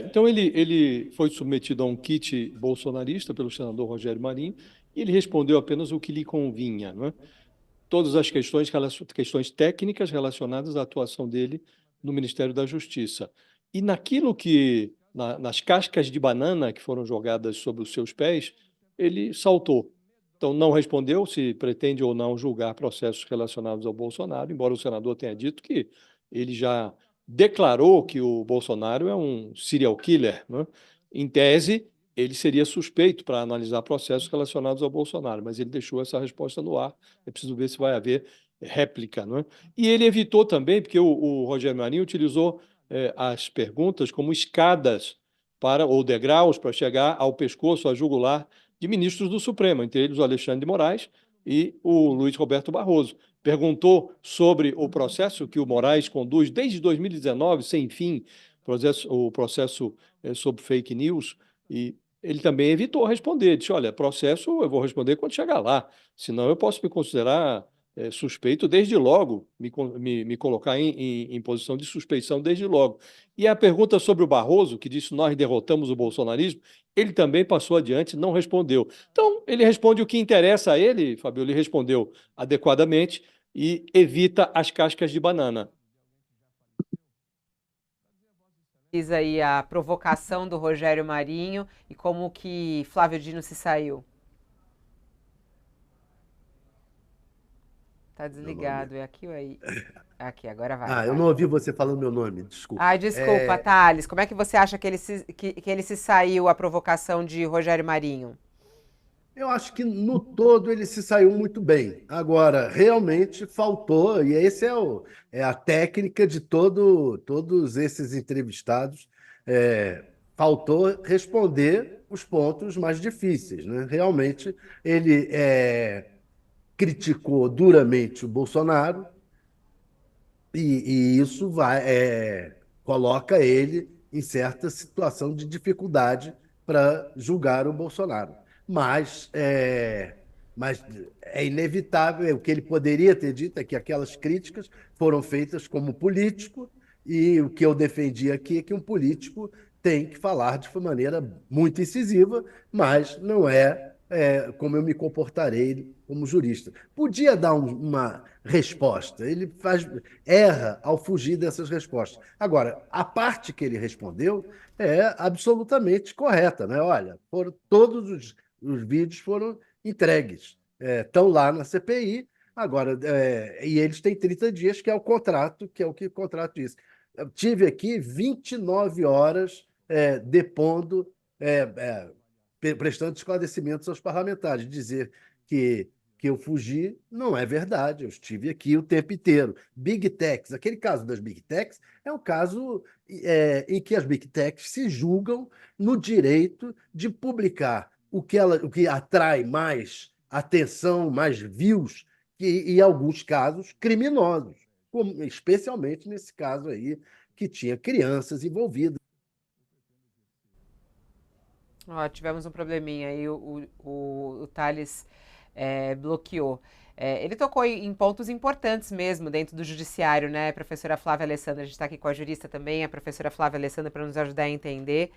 Então ele foi submetido a um kit bolsonarista pelo senador Rogério Marinho e ele respondeu apenas o que lhe convinha, não é? Todas as questões técnicas relacionadas à atuação dele no Ministério da Justiça. E naquilo nas cascas de banana que foram jogadas sobre os seus pés, ele saltou. Então, não respondeu se pretende ou não julgar processos relacionados ao Bolsonaro, embora o senador tenha dito que ele já declarou que o Bolsonaro é um serial killer, né? Em tese, ele seria suspeito para analisar processos relacionados ao Bolsonaro, mas ele deixou essa resposta no ar. É preciso ver se vai haver réplica, não é? E ele evitou também, porque o Rogério Marinho utilizou as perguntas como escadas ou degraus para chegar ao pescoço, à jugular de ministros do Supremo, entre eles o Alexandre de Moraes e o Luiz Roberto Barroso. Perguntou sobre o processo que o Moraes conduz desde 2019, sem fim, o processo sobre fake news, e ele também evitou responder. Disse: olha, processo eu vou responder quando chegar lá, senão eu posso me considerar suspeito desde logo, me colocar em posição de suspeição desde logo. E a pergunta sobre o Barroso, que disse nós derrotamos o bolsonarismo, ele também passou adiante, não respondeu. Então, ele responde o que interessa a ele, Fabio, ele respondeu adequadamente e evita as cascas de banana. Diz aí a provocação do Rogério Marinho e como que Flávio Dino se saiu. Tá Meu nome. desligado, é aqui ou aí? Aqui, agora vai, Ah, eu vai. não ouvi você falando meu nome, desculpa. Ai, desculpa, Thales. Como é que você acha que ele se saiu a provocação de Rogério Marinho? Eu acho que no todo ele se saiu muito bem. Agora, realmente faltou, e é a técnica de todos esses entrevistados, faltou responder os pontos mais difíceis, né? Realmente, ele criticou duramente o Bolsonaro, e isso coloca ele em certa situação de dificuldade para julgar o Bolsonaro. Mas mas é inevitável, o que ele poderia ter dito é que aquelas críticas foram feitas como político, e o que eu defendi aqui é que um político tem que falar de maneira muito incisiva, mas não como eu me comportarei como jurista. Podia dar uma resposta, erra ao fugir dessas respostas. Agora, a parte que ele respondeu é absolutamente correta, né? Olha, todos os vídeos foram entregues, estão lá na CPI. Agora, e eles têm 30 dias, que é o contrato, que é o que o contrato diz. Eu tive aqui 29 horas depondo, prestando esclarecimentos aos parlamentares. Dizer que eu fugi não é verdade, eu estive aqui o tempo inteiro. Big Techs, aquele caso das Big Techs, é um caso em que as Big Techs se julgam no direito de publicar o que atrai mais atenção, mais views, e, em alguns casos, criminosos, especialmente nesse caso aí, que tinha crianças envolvidas. Ó, tivemos um probleminha aí, o Thales bloqueou. Ele tocou em pontos importantes mesmo dentro do judiciário, né, professora Flávia Alessandra? A gente está aqui com a jurista também, a professora Flávia Alessandra, para nos ajudar a entender.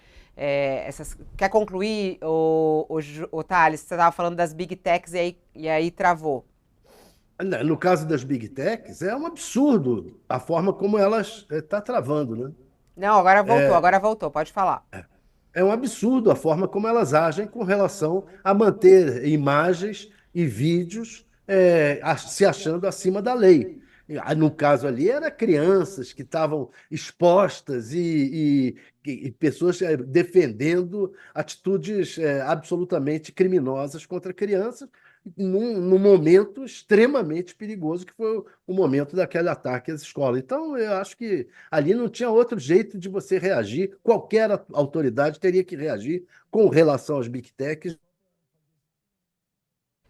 Quer concluir, o Thales? Você estava falando das Big Techs e aí travou. No caso das Big Techs, é um absurdo a forma como elas estão travando, né? Não, agora voltou, pode falar. É um absurdo a forma como elas agem com relação a manter imagens e vídeos se achando acima da lei. No caso ali, eram crianças que estavam expostas, e pessoas defendendo atitudes absolutamente criminosas contra crianças, num momento extremamente perigoso, que foi o momento daquele ataque às escolas. Então, eu acho que ali não tinha outro jeito de você reagir. Qualquer autoridade teria que reagir com relação aos Big Techs.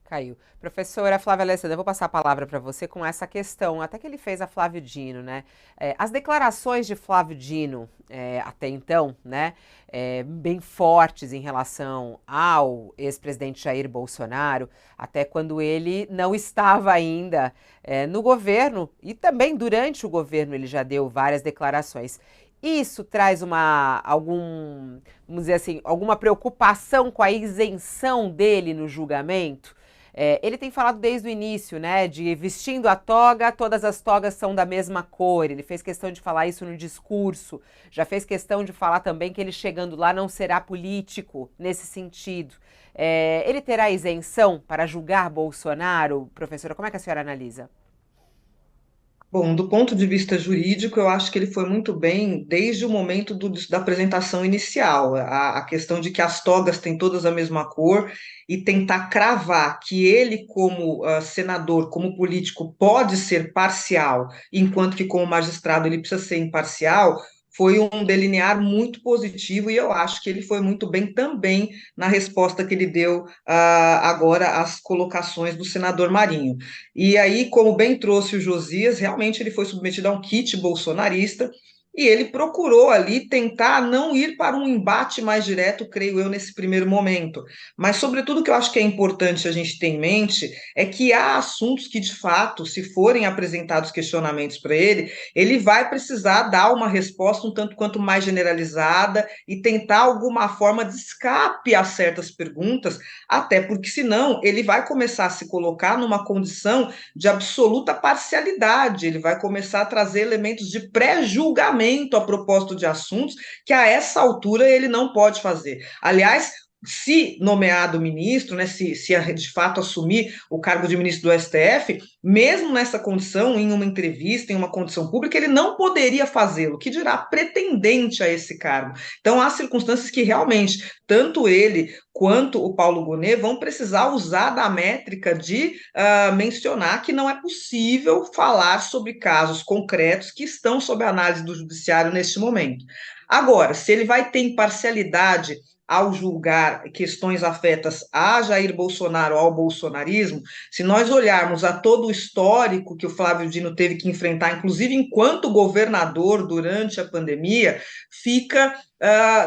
Caiu. Professora Flávia Alessandra, eu vou passar a palavra para você com essa questão, até que ele fez a Flávio Dino, né? As declarações de Flávio Dino, até então, né, bem fortes em relação ao ex-presidente Jair Bolsonaro, até quando ele não estava ainda no governo, e também durante o governo ele já deu várias declarações. Isso traz vamos dizer assim, alguma preocupação com a isenção dele no julgamento? Ele tem falado desde o início, né, de vestindo a toga, todas as togas são da mesma cor. Ele fez questão de falar isso no discurso. Já fez questão de falar também que ele chegando lá não será político nesse sentido. Ele terá isenção para julgar Bolsonaro? Professora, como é que a senhora analisa? Bom, do ponto de vista jurídico, eu acho que ele foi muito bem desde o momento da apresentação inicial. A questão de que as togas têm todas a mesma cor e tentar cravar que ele, como senador, como político, pode ser parcial, enquanto que, como magistrado, ele precisa ser imparcial. Foi um delinear muito positivo e eu acho que ele foi muito bem também na resposta que ele deu agora às colocações do senador Marinho. E aí, como bem trouxe o Josias, realmente ele foi submetido a um kit bolsonarista e ele procurou ali tentar não ir para um embate mais direto, creio eu, nesse primeiro momento. Mas, sobretudo, o que eu acho que é importante a gente ter em mente é que há assuntos que, de fato, se forem apresentados questionamentos para ele, ele vai precisar dar uma resposta um tanto quanto mais generalizada e tentar alguma forma de escape a certas perguntas, até porque, senão, ele vai começar a se colocar numa condição de absoluta parcialidade, ele vai começar a trazer elementos de pré-julgamento a propósito de assuntos que a essa altura ele não pode fazer. Aliás, se nomeado ministro, né, se de fato assumir o cargo de ministro do STF, mesmo nessa condição, em uma entrevista, em uma condição pública, ele não poderia fazê-lo, que dirá pretendente a esse cargo. Então, há circunstâncias que realmente, tanto ele quanto o Paulo Gonet vão precisar usar da métrica de mencionar que não é possível falar sobre casos concretos que estão sob análise do judiciário neste momento. Agora, se ele vai ter imparcialidade ao julgar questões afetas a Jair Bolsonaro ou ao bolsonarismo, se nós olharmos a todo o histórico que o Flávio Dino teve que enfrentar, inclusive enquanto governador durante a pandemia, fica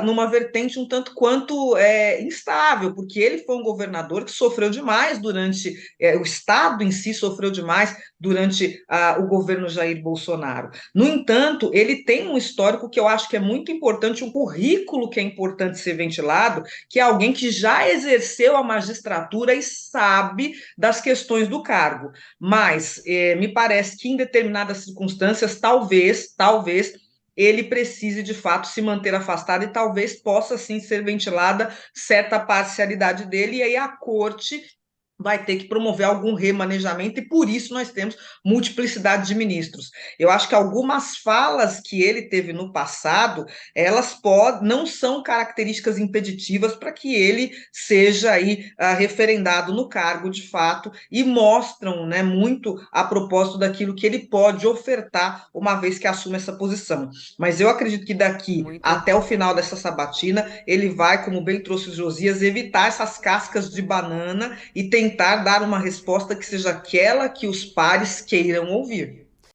numa vertente um tanto quanto instável, porque ele foi um governador que sofreu demais durante, o Estado em si sofreu demais durante o governo Jair Bolsonaro. No entanto, ele tem um histórico que eu acho que é muito importante, um currículo que é importante ser ventilado, que é alguém que já exerceu a magistratura e sabe das questões do cargo. Mas me parece que em determinadas circunstâncias, talvez ele precise de fato se manter afastado e talvez possa sim ser ventilada certa parcialidade dele, e aí a corte vai ter que promover algum remanejamento, e por isso nós temos multiplicidade de ministros. Eu acho que algumas falas que ele teve no passado, elas não são características impeditivas para que ele seja aí referendado no cargo de fato, e mostram, né, muito a propósito daquilo que ele pode ofertar uma vez que assume essa posição. Mas eu acredito que daqui até o final dessa sabatina, ele vai, como bem trouxe o Josias, evitar essas cascas de banana e tentar dar uma resposta que seja aquela que os pares queiram ouvir.